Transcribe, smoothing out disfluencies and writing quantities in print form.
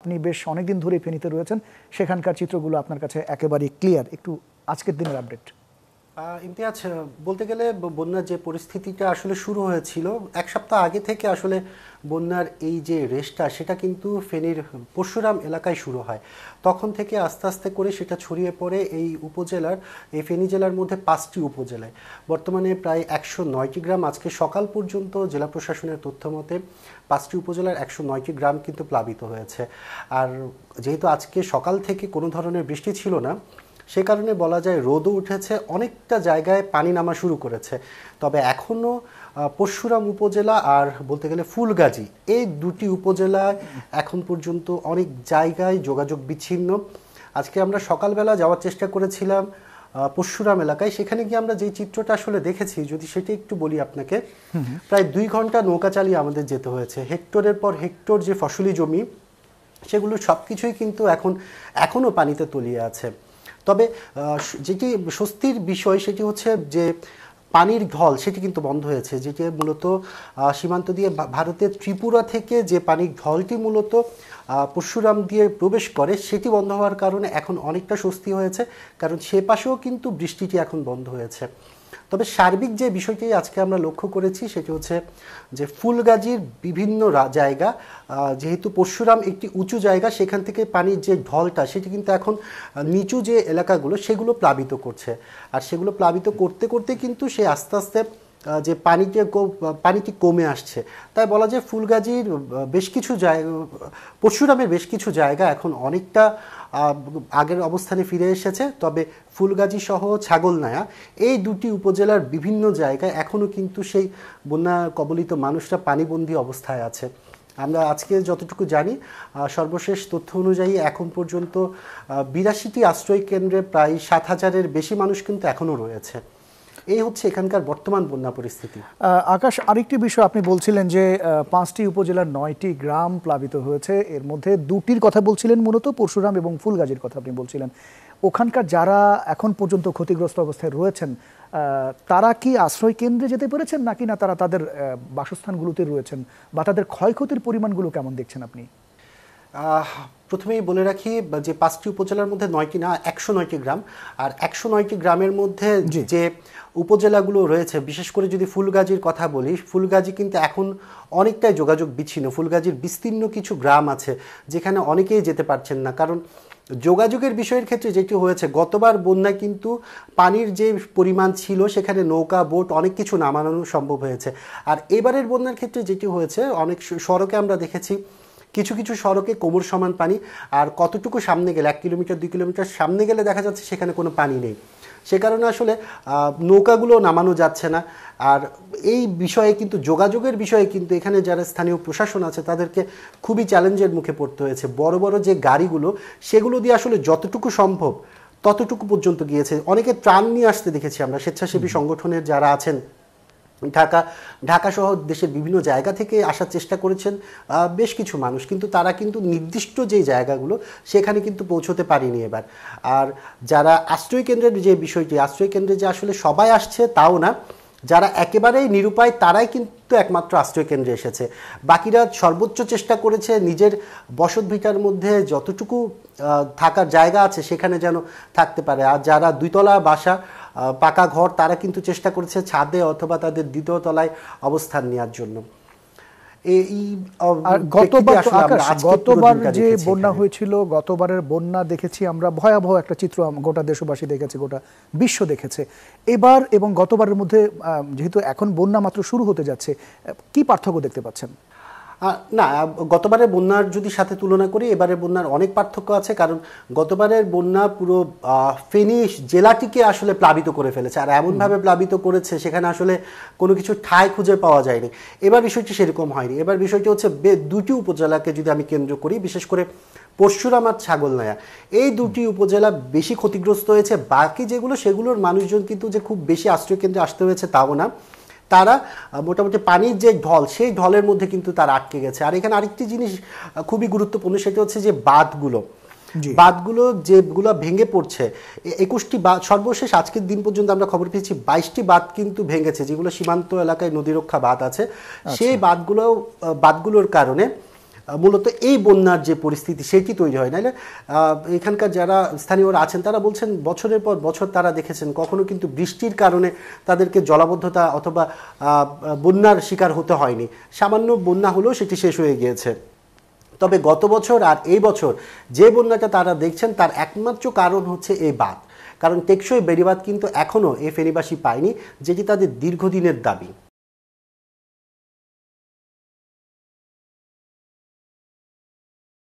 আপনি বেশ অনেকদিন ধরেই ফেনীতে রয়েছেন, সেখানকার চিত্রগুলো আপনার কাছে একেবারেই ক্লিয়ার। একটু আজকের দিনের আপডেট। ইমতিয়াজ, বলতে গেলে বন্যার যে পরিস্থিতিটা আসলে শুরু হয়েছিল এক সপ্তাহ আগে থেকে, আসলে বন্যার এই যে রেসটা সেটা কিন্তু ফেনীর পরশুরাম এলাকায় শুরু হয়। তখন থেকে আস্তে আস্তে করে সেটা ছড়িয়ে পড়ে এই উপজেলার, এই ফেনী জেলার মধ্যে 5টি উপজেলায়। বর্তমানে প্রায় 109টি গ্রাম, আজকে সকাল পর্যন্ত জেলা প্রশাসনের তথ্য মতে 5টি উপজেলার 109টি গ্রাম কিন্তু প্লাবিত হয়েছে। আর যেহেতু আজকে সকাল থেকে কোনো ধরনের বৃষ্টি ছিল না, সে কারণে বলা যায় রোদও উঠেছে, অনেকটা জায়গায় পানি নামা শুরু করেছে। তবে এখনও পরশুরাম উপজেলা আর বলতে গেলে ফুলগাজী, এই দুটি উপজেলায় এখন পর্যন্ত অনেক জায়গায় যোগাযোগ বিচ্ছিন্ন। আজকে আমরা সকালবেলা যাওয়ার চেষ্টা করেছিলাম পরশুরাম এলাকায়, সেখানে গিয়ে আমরা যে চিত্রটা আসলে দেখেছি, যদি সেটা একটু বলি আপনাকে, প্রায় 2 ঘন্টা নৌকা চালিয়ে আমাদের যেতে হয়েছে। হেক্টরের পর হেক্টর যে ফসলি জমি, সেগুলো সব কিছুই কিন্তু এখনও পানিতে তলিয়ে আছে। তবে যেটি স্বস্তির বিষয় সেটি হচ্ছে যে পানির ঢল সেটি কিন্তু বন্ধ হয়েছে, যেটি মূলত সীমান্ত দিয়ে ভারতের ত্রিপুরা থেকে যে পানির ঢলটি মূলত পরশুরাম দিয়ে প্রবেশ করে, সেটি বন্ধ হওয়ার কারণে এখন অনেকটা স্বস্তি হয়েছে, কারণ সে পাশেও কিন্তু বৃষ্টিটি এখন বন্ধ হয়েছে। তবে সার্বিক যে বিষয়টি আজকে আমরা লক্ষ্য করেছি সেটি হচ্ছে যে ফুলগাজীর বিভিন্ন জায়গা, যেহেতু পরশুরাম একটি উঁচু জায়গা, সেখান থেকে পানির যে ঢলটা সেটি কিন্তু এখন নিচু যে এলাকাগুলো সেগুলো প্লাবিত করছে। আর সেগুলো প্লাবিত করতে করতে কিন্তু সে আস্তে আস্তে যে পানিটি কমে আসছে। তাই বলা যায় ফুলগাজীর বেশ কিছু জায়গা, পরশুরামের বেশ কিছু জায়গা এখন অনেকটা আগের অবস্থানে ফিরে এসেছে। তবে ফুলগাজী সহ ছাগলনাইয়া, এই দুটি উপজেলার বিভিন্ন জায়গায় এখনও কিন্তু সেই বন্যা কবলিত মানুষরা পানিবন্দী অবস্থায় আছে। আমরা আজকে যতটুকু জানি, সর্বশেষ তথ্য অনুযায়ী এখন পর্যন্ত 82টি আশ্রয় কেন্দ্রে প্রায় 7,000-এর বেশি মানুষ কিন্তু এখনও রয়েছে। এই হচ্ছে এখানকার বর্তমান বন্যা পরিস্থিতি। আকাশ, আরেকটি বিষয় আপনি বলছিলেন যে 5টি উপজেলার 9টি গ্রাম প্লাবিত হয়েছে, এর মধ্যে 2টির কথা বলছিলেন, মূলত পরশুরাম এবং ফুলগাজীর কথা আপনি বলছিলেন। ওখানকার যারা এখন পর্যন্ত ক্ষতিগ্রস্ত অবস্থায় রয়েছেন, তারা কি আশ্রয় কেন্দ্রে যেতে পেরেছেন নাকি না তারা তাদের বাসস্থানগুলোতে রয়েছেন, বা তাদের ক্ষয়ক্ষতির পরিমাণগুলো কেমন দেখছেন আপনি? প্রথমেই বলে রাখি যে 5টি উপজেলার মধ্যে 9টি না, 109টি গ্রাম। আর 109টি গ্রামের মধ্যে যে উপজেলাগুলো রয়েছে, বিশেষ করে যদি ফুলগাজীর কথা বলি, ফুলগাজী কিন্তু এখন অনেকটাই যোগাযোগ বিচ্ছিন্ন। ফুলগাজীর বিস্তীর্ণ কিছু গ্রাম আছে যেখানে অনেকেই যেতে পারছেন না, কারণ যোগাযোগের বিষয়ের ক্ষেত্রে যেটি হয়েছে, গতবার বন্যায় কিন্তু পানির যে পরিমাণ ছিল সেখানে নৌকা, বোট অনেক কিছু নামানো সম্ভব হয়েছে। আর এবারের বন্যার ক্ষেত্রে যেটি হয়েছে, অনেক সড়কে আমরা দেখেছি কিছু কিছু সড়কে কোমর সমান পানি, আর কতটুকু সামনে গেলে 1 কিলোমিটার 2 কিলোমিটার সামনে গেলে দেখা যাচ্ছে সেখানে কোনো পানি নেই। সে কারণে আসলে নৌকাগুলো নামানো যাচ্ছে না। আর এই বিষয়ে কিন্তু যোগাযোগের বিষয়ে কিন্তু এখানে যারা স্থানীয় প্রশাসন আছে তাদেরকে খুবই চ্যালেঞ্জের মুখে পড়তে হয়েছে। বড় বড় যে গাড়িগুলো, সেগুলো দিয়ে আসলে যতটুকু সম্ভব ততটুকু পর্যন্ত গিয়েছে। অনেকে ত্রাণ নিয়ে আসতে দেখেছি আমরা, স্বেচ্ছাসেবী সংগঠনের যারা আছেন, ঢাকা সহ দেশের বিভিন্ন জায়গা থেকে আসার চেষ্টা করেছেন বেশ কিছু মানুষ, কিন্তু তারা কিন্তু নির্দিষ্ট যে জায়গাগুলো সেখানে কিন্তু পৌঁছতে পারেনি এবার। আর যারা আশ্রয় কেন্দ্রের যে বিষয়টি, আশ্রয় কেন্দ্রে যে আসলে সবাই আসছে তাও না, যারা একেবারেই নিরুপায় তারাই কিন্তু একমাত্র আশ্রয় কেন্দ্রে এসেছে। বাকিরা সর্বোচ্চ চেষ্টা করেছে নিজের বসত ভিটার মধ্যে যতটুকু থাকার জায়গা আছে সেখানে যেন থাকতে পারে। আর যারা 2তলা বাসা, পাকা ঘর, তারা কিন্তু চেষ্টা করেছে ছাদে অথবা তাদের 2য় তলায় অবস্থান নেওয়ার জন্য। গতবার যে বন্যা হয়েছিল, গতবারের বন্যা দেখেছি আমরা, ভয়াবহ একটা চিত্র গোটা দেশবাসী দেখেছে, গোটা বিশ্ব দেখেছে। এবার এবং গতবারের মধ্যে যেহেতু এখন বন্যা মাত্র শুরু হতে যাচ্ছে, কি পার্থক্য দেখতে পাচ্ছেন? না, গতবারের বন্যার যদি সাথে তুলনা করি, এবারের বন্যার অনেক পার্থক্য আছে। কারণ গতবারের বন্যা পুরো ফেনী জেলাটিকে আসলে প্লাবিত করে ফেলেছে, আর এমনভাবে প্লাবিত করেছে সেখানে আসলে কোনো কিছু ঠাঁই খুঁজে পাওয়া যায়নি। এবার বিষয়টি সেরকম হয়নি। এবার বিষয়টি হচ্ছে 2টি উপজেলাকে যদি আমি কেন্দ্র করি, বিশেষ করে পরশুরাম আর ছাগলনাইয়া, এই 2টি উপজেলা বেশি ক্ষতিগ্রস্ত হয়েছে। বাকি যেগুলো, সেগুলোর মানুষজন কিন্তু যে খুব বেশি আশ্রয় কেন্দ্রে আসতে হয়েছে তাও না, তারা মোটামুটি পানির যে ঢল, সেই ঢলের মধ্যে কিন্তু তারা আটকে গেছে। আর এখানে আরেকটি জিনিস খুবই গুরুত্বপূর্ণ, সেটা হচ্ছে যে বাঁধগুলো যেগুলো ভেঙে পড়ছে, 21টি বাঁধ, সর্বশেষ আজকের দিন পর্যন্ত আমরা খবর পেয়েছি 22টি বাঁধ কিন্তু ভেঙেছে, যেগুলো সীমান্ত এলাকায় নদীরক্ষা বাঁধ আছে। সেই বাঁধগুলোর কারণে মূলত এই বন্যার যে পরিস্থিতি সেটি তৈরি হয়, নাইলে এখানকার যারা স্থানীয়রা আছেন তারা বলছেন বছরের পর বছর তারা দেখেছেন কখনো কিন্তু বৃষ্টির কারণে তাদেরকে জলাবদ্ধতা অথবা বন্যার শিকার হতে হয়নি, সামান্য বন্যা হলেও সেটি শেষ হয়ে গিয়েছে। তবে গত বছর আর এই বছর যে বন্যাটা তারা দেখছেন তার একমাত্র কারণ হচ্ছে এই বাঁধ, কারণ টেকসই বেড়িবাঁধ কিন্তু এখনও এই ফেনীবাসী পায়নি, যেটি তাদের দীর্ঘদিনের দাবি।